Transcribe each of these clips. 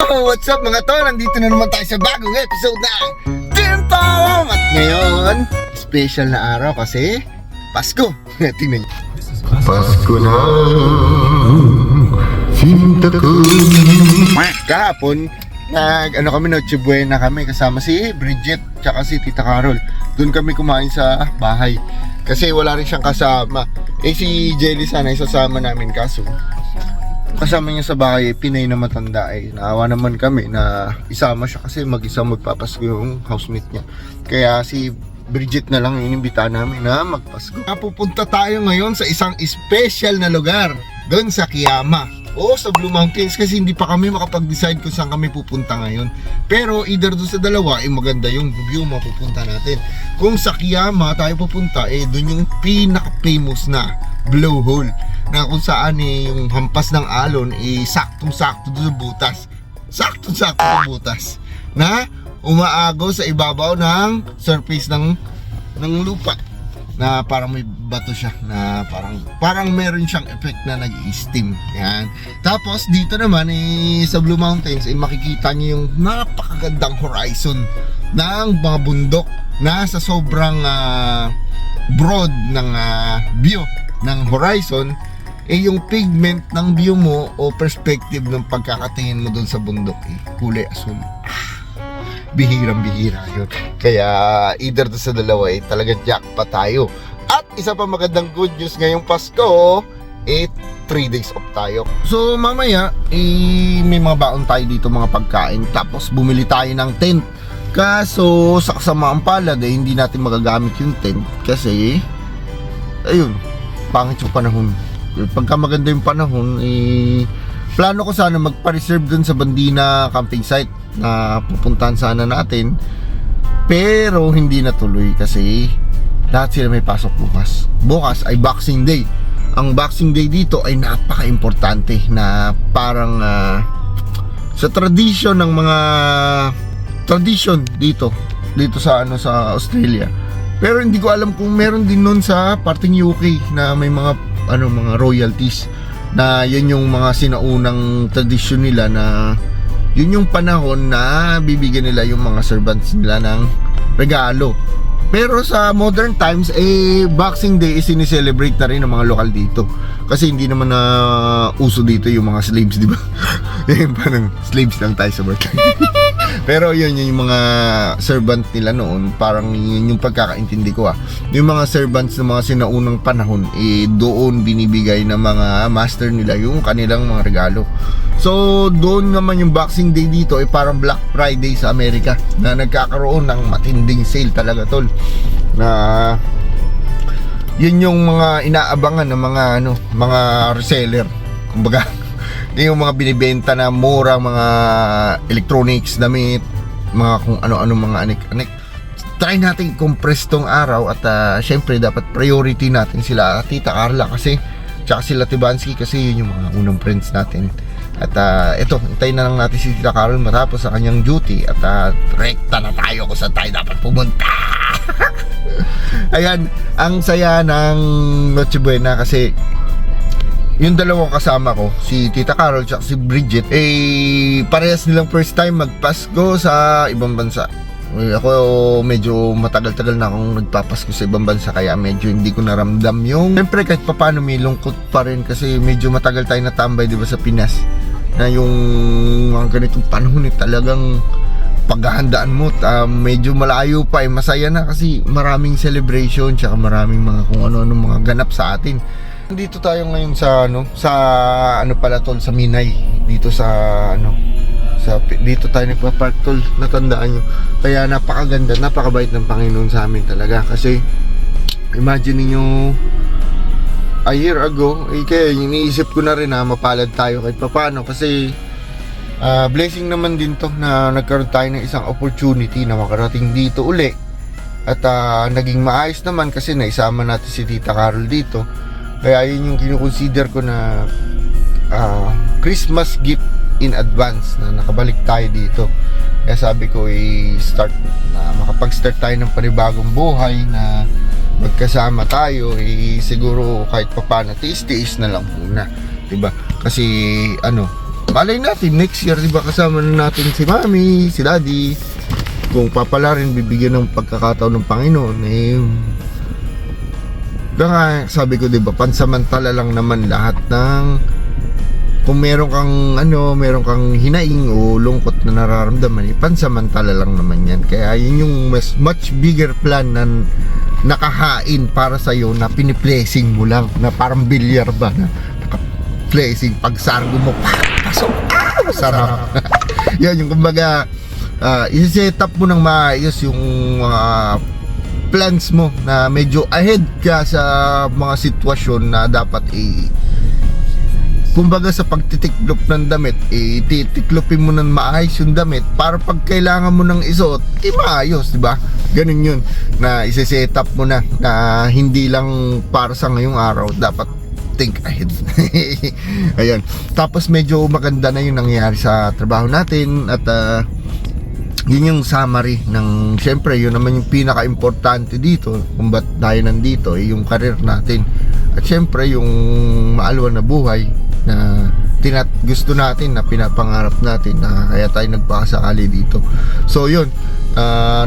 What's up mga tol? Nandito na naman tayo sa bagong episode ng Team Tom! At ngayon, special na araw kasi Pasko. Tingnan nyo. Pasko na, sinta ko. Kahapon, kami, Noche Buena kami kasama si Bridget tsaka si Tita Carol. Doon kami kumain sa bahay kasi wala rin siyang kasama. Si Jelly sana isasama namin kaso kasama niya sa bahay, Pinay na matanda naawa naman kami na isama siya kasi mag-isa magpapasko yung housemate niya. Kaya si Bridget na lang inimbita namin na magpasko. Pupunta tayo ngayon sa isang special na lugar doon sa Kiama o sa Blue Mountains kasi hindi pa kami makapag-decide kung saan kami pupunta ngayon. Pero either doon sa dalawa maganda yung view mapupunta natin. Kung sa Kiama tayo pupunta doon yung pinaka-famous na Blue Hole na kung saan yung hampas ng alon saktong-sakto doon sa butas. Saktong-sakto sa butas na umaagaw sa ibabaw ng surface ng lupa na parang may bato siya na parang meron siyang effect na nag-i-steam. Yan. Tapos dito naman sa Blue Mountains makikita niyo yung napakagandang horizon ng mga bundok na sa sobrang broad ng view ng horizon yung pigment ng view mo o perspective ng pagkakatingin mo doon sa bundok kulay asul. Bihirang-bihira yun. Kaya either doon sa dalawa talaga jackpot tayo. At isa pa magandang good news ngayong Pasko 3 days off tayo. So mamaya may mga baon tayo dito, mga pagkain. Tapos bumili tayo ng tent. Kaso sa kasamaan palad hindi natin magagamit yung tent kasi ayun, pangit yung panahon. Pagka maganda yung panahon plano ko sana magpa-reserve dun sa Bandina camping site na pupuntahan sana natin, pero hindi natuloy kasi lahat sila may pasok bukas. Bukas ay Boxing Day. Ang Boxing Day dito ay napaka-importante na parang sa tradition ng mga tradition dito sa sa Australia. Pero hindi ko alam kung meron din nun sa parting UK na may mga mga royalties na yun yung mga sinaunang tradisyon nila na yun yung panahon na bibigyan nila yung mga servants nila ng regalo. Pero sa modern times Boxing Day sinicelebrate na rin ng mga lokal dito kasi hindi naman na uso dito yung mga slaves, di ba? Parang slaves lang tayo sa birthday. Pero yun yung mga servant nila noon, parang yun yung pagkakaintindi ko yung mga servants ng mga sinaunang panahon doon binibigay ng mga master nila yung kanilang mga regalo. So doon naman yung Boxing Day dito parang Black Friday sa Amerika na nagkakaroon ng matinding sale talaga tol, na yun yung mga inaabangan ng mga reseller, kumbaga yung mga binibenta na murang mga electronics, damit, mga kung ano-ano mga anik-anik. Try natin i-compress tong araw at syempre dapat priority natin sila Tita Carla kasi tsaka sila Tibansky kasi yun yung mga unang friends natin. At eto, hintayin na lang natin si Tita Carol matapos sa kanyang duty at rekta na tayo kung saan tayo dapat pumunta. Ayan, ang saya ng Noche Buena kasi yung dalawang kasama ko, si Tita Carol at si Bridget, parehas nilang first time magpasko sa ibang bansa. Ako medyo matagal-tagal na akong nagpapasko sa ibang bansa kaya medyo hindi ko naramdam yung siyempre kahit paano may lungkot pa rin kasi medyo matagal tayo natambay diba sa Pinas na yung mga ganitong panahon talagang paghahandaan mo medyo malayo pa masaya na kasi maraming celebration tsaka maraming mga kung ano-ano mga ganap sa atin. Dito tayo ngayon sa pala tol, sa Minay dito dito tayo nagpa-park tol, natandaan nyo. Kaya napakaganda, napakabait ng Panginoon sa amin talaga kasi imagine niyo a year ago kaya iniisip ko na rin na mapalad tayo kahit paano kasi blessing naman din to na nagkaroon tayo ng isang opportunity na makarating dito uli at naging maayos naman kasi naisama natin si Tita Carol dito. Kaya yun yung kinukonsider ko na Christmas gift in advance na nakabalik tayo dito. Kaya sabi ko start na makapag-start tayo ng panibagong buhay na magkasama tayo siguro kahit papaano tiis-tiis na lang muna, diba? Kasi malay natin next year, di ba, kasama na natin si Mami, si Daddy. Kung papala rin bibigyan ng pagkakataon ng Panginoon, kaya sabi ko, di ba, pansamantala lang naman lahat ng, kung meron kang hinaing o lungkot na nararamdaman, pansamantala lang naman yan. Kaya yun yung much bigger plan na nakahain para sa'yo, na piniplacing mo lang, na parang bilyar ba, na naka-placing, pag sargo mo, pasok, sarap. Yan yung kumbaga, i-set up mo ng maayos yung mga plans mo, na medyo ahead ka sa mga sitwasyon na dapat kumbaga sa pagtitiklop ng damit, titiklopin mo ng maayos yung damit para pag kailangan mo ng isuot, maayos, di ba? Ganun yun, na isi-set up mo na hindi lang para sa ngayong araw, dapat think ahead. Ayun. Tapos medyo maganda na yung nangyayari sa trabaho natin, at yun yung summary ng, syempre yun naman yung pinaka-importante dito kung ba't tayo nandito, yung career natin, at syempre yung maalwan na buhay na gusto natin, na pinapangarap natin, na kaya tayo nagpakasakali dito. So yun,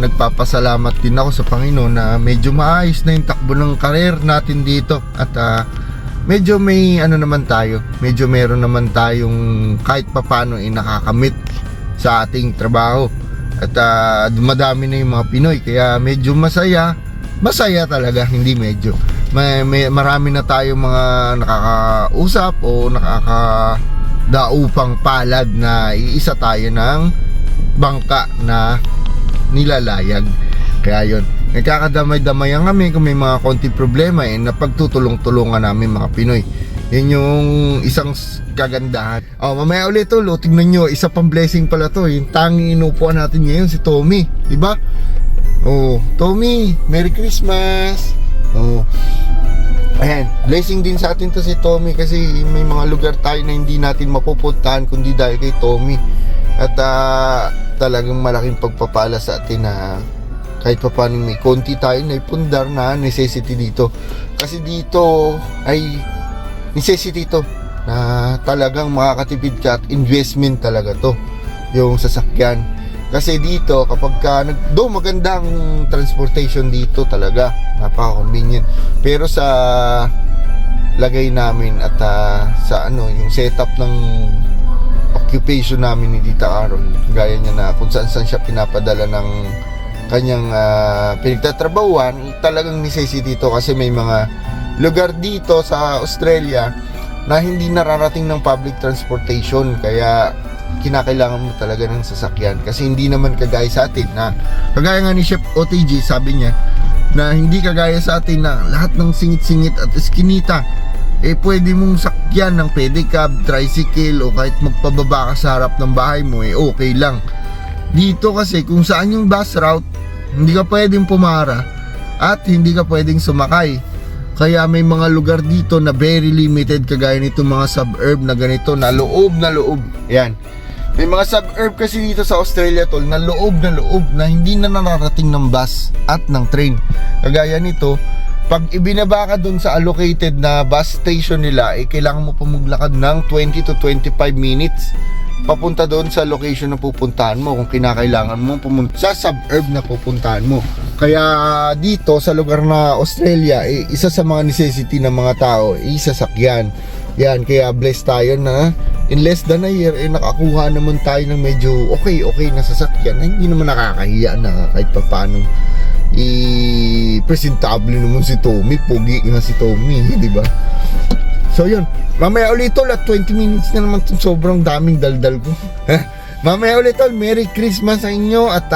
nagpapasalamat din ako sa Panginoon na medyo maayos na yung takbo ng career natin dito, at medyo may naman tayo, medyo meron naman tayong kahit papano nakakamit sa ating trabaho. At madami na yung mga Pinoy, kaya medyo masaya talaga, hindi medyo. Marami na tayong mga nakakausap o nakakadaupang palad na iisa tayo ng bangka na nilalayag. Kaya yun, nagkakadamay-damayan kami kung may mga konti problema, napagtutulong-tulungan namin mga Pinoy. Yun yung isang kagandahan. Mamaya ulit tingnan nyo, isa pang blessing pala to, yung tanging inupuan natin ngayon, si Tommy, diba? Tommy, Merry Christmas. Ayan, blessing din sa atin to si Tommy, kasi may mga lugar tayo na hindi natin mapupuntahan kundi dahil kay Tommy. At talagang malaking pagpapala sa atin na kahit pa paano may konti tayo na ipundar na necessity dito. Kasi dito ay necessity to, na talagang makakatipid ka, at investment talaga to, yung sasakyan. Kasi dito kapag maganda ang transportation dito, talaga napaka-convenient. Pero sa lagay namin at sa yung setup ng occupation namin ni Tita Carol, gaya niya na kung saan siya pinapadala ng kanyang pinagtatrabahuan, talagang necessity to, kasi may mga lugar dito sa Australia na hindi nararating ng public transportation, kaya kinakailangan mo talaga ng sasakyan. Kasi hindi naman kagaya sa atin, na kagaya nga ni Chef OTG, sabi niya na hindi kagaya sa atin na lahat ng singit-singit at eskinita pwede mong sakyan ng pedicab, tricycle, o kahit magpababa ka sa harap ng bahay mo, okay lang. Dito kasi kung saan yung bus route, hindi ka pwedeng pumara at hindi ka pwedeng sumakay. Kaya may mga lugar dito na very limited, kagaya nito mga suburb na ganito, na loob. Yan. May mga suburb kasi dito sa Australia tol, na loob na hindi na nararating ng bus at ng train. Kagaya nito, pag ibinaba ka dun sa allocated na bus station nila, kailangan mo pa maglakad ng 20 to 25 minutes papunta doon sa location na pupuntahan mo, kung kinakailangan mo pumunta sa suburb na pupuntahan mo. Kaya dito sa lugar na Australia, isa sa mga necessity ng mga tao sasakyan. Yan, kaya blessed tayo na in less than a year nakakuha naman tayo ng medyo okay na sasakyan, na hindi naman nakakahiya, na kahit pa paano presentable naman si Tommy, pogi nga si Tommy, di ba? So yun, mamaya ulit tol, at 20 minutes na naman itong sobrang daming daldal ko. Mamaya ulit tol, Merry Christmas sa inyo, at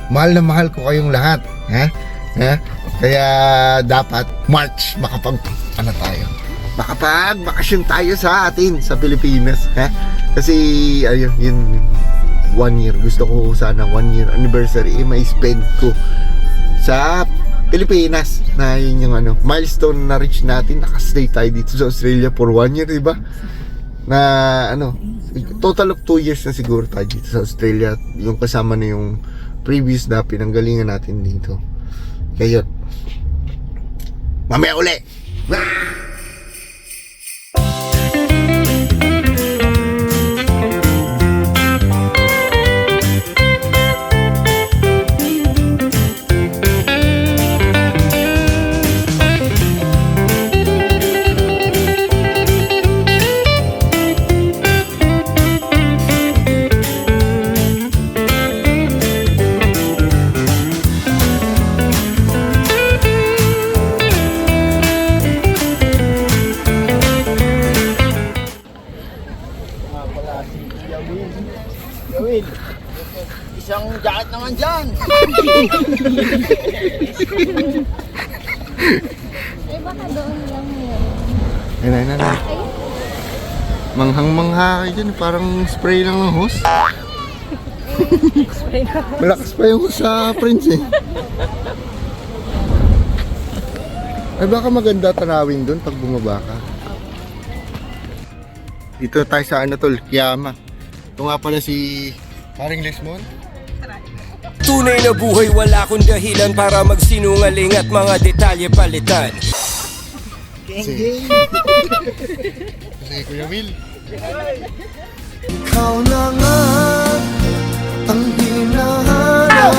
mahal na mahal ko kayong lahat. Kaya dapat March makapag-bakasyon tayo sa atin sa Pilipinas. Kasi ayun, yun 1 year, gusto ko sana 1 year anniversary may spend ko sa Pilipinas, na yun yung milestone na reach natin. Nakastay tayo dito sa Australia for 1 year, diba? Na total of 2 years na siguro tayo dito sa Australia, yung kasama na yung previous na pinanggalingan natin dito. Kaya yun, mamaya uli. Gawin. Isang jacket naman dyan. Ay, baka doon lang yun. Ayun. Manghang-mangha kayo dyan. Parang spray lang ng hose. Malakas pa yung hose sa Prince eh. Ay baka maganda tanawin doon pag bumaba ka. Dito tayo sa ano tol, Kiyama. Ito nga pala si Paring Lesmon. Tunay na buhay, wala akong dahilan para magsinungaling at mga detalye palitan. Si Kuya Will. Ikaw na nga ang hinahanap.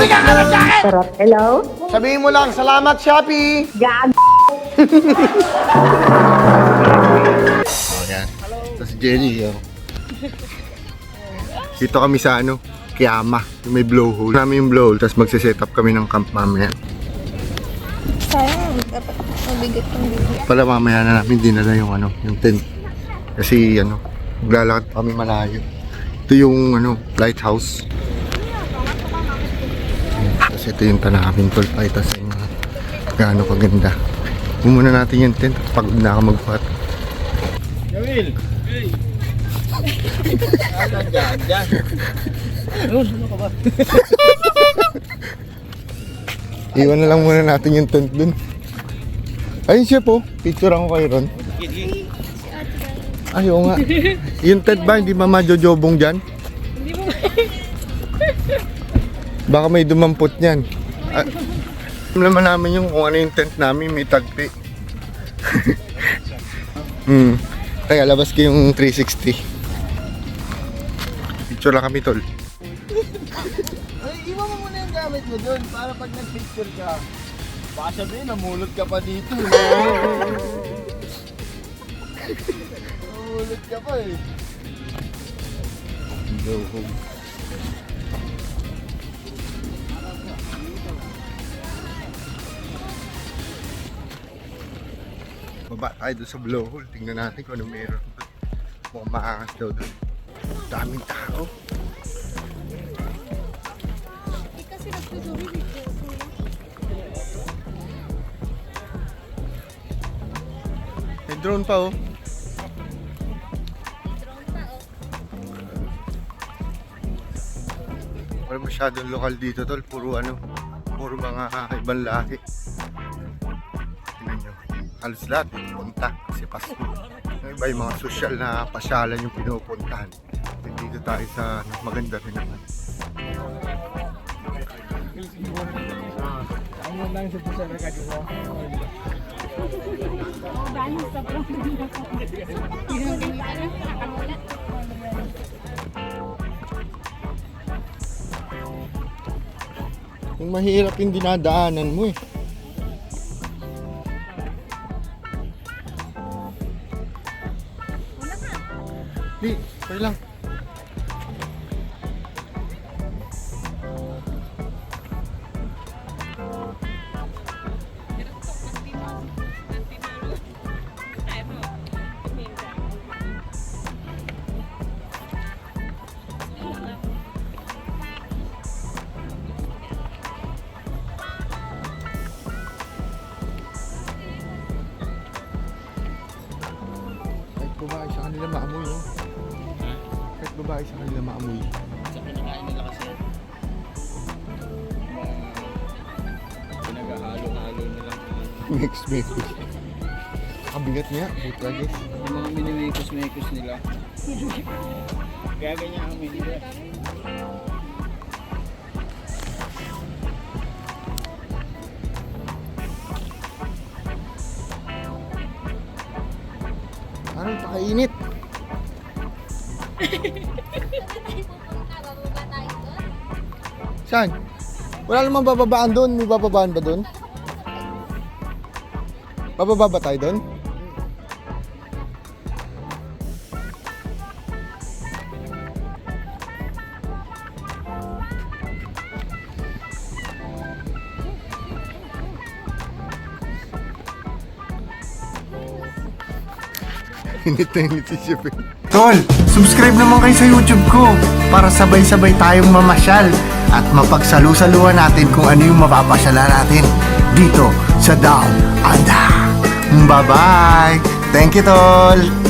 Hello? Sabihin mo lang, salamat Shopee! Gag. Oh, yan. Ito si Jenny. Oh. Dito kami sa ano, Kiyama. Yung may blowhole. Namin yung blowhole, tapos magsiset up kami ng camp mamaya. Sayang, dapat mabigat yung bigat. Pala mamaya na namin dinala yung ano, yung tent. Kasi ano, maglalakad pa kami malayo. Ito yung ano, lighthouse. Tapos ito yung tanawin tol. Pakita sa inyo gaano kaganda. Muna natin yung tent. Pagod na ako magbuhat. Gawin. Alam dyan. Ano ka ba? Iwan na lang muna natin yung tent dun. Ayun siya po. Picture ako kayo ron. Ay, oo nga. Yung tent ba, hindi ba majojobong dyan? Hindi mo. Baka may dumampot niyan. Alam naman namin yung kung ano yung tent namin, may tagpi. Kaya labas ko yung 360. Picture lang kami tol. Ay, iwan mo muna yung gamit mo doon para pag nag-picture ka. Baka sabihin, namulot ka pa dito. Namulot ka pa eh. Go home. Baba tayo doon sa blowhole. Tingnan natin kung ano meron. Mukhang maangas daw doon. Daming tao. Kasi nagtutuloy dito. May drone pa oh. Wala masyadong lokal dito tol. Puro ano. Puro mga ibang lahi. Tingnan nyo. Halos lahat punta kasi Pasko. Yung iba yung mga social na pasyalan yung pinupuntahan. Dito tayo sa ano, maganda rin naman. Ang lang sa pusa na kagawa. Yung mahirap yung dinadaanan mo eh. Di, okay lang. Kahit babae sa kanila maamoy oh. Kahit babae sa kanila maamoy. Sa pinakain nila kasi pinaghahalo-halo nila. Mix. Kabigat niya, putra guys. Yung mga minimekos-mekos nila. Kaya ganyan kami nila. Parang pakainit. Saan? Wala namang bababaan doon. May bababaan ba doon? Bababa ba tayo doon? Init na init si Chef. Tol, subscribe naman kayo sa YouTube ko para sabay-sabay tayong mamasyal at mapagsalu-saluhan natin kung ano yung mapapasyalan natin dito sa Down Under. Bye-bye! Thank you, Tol!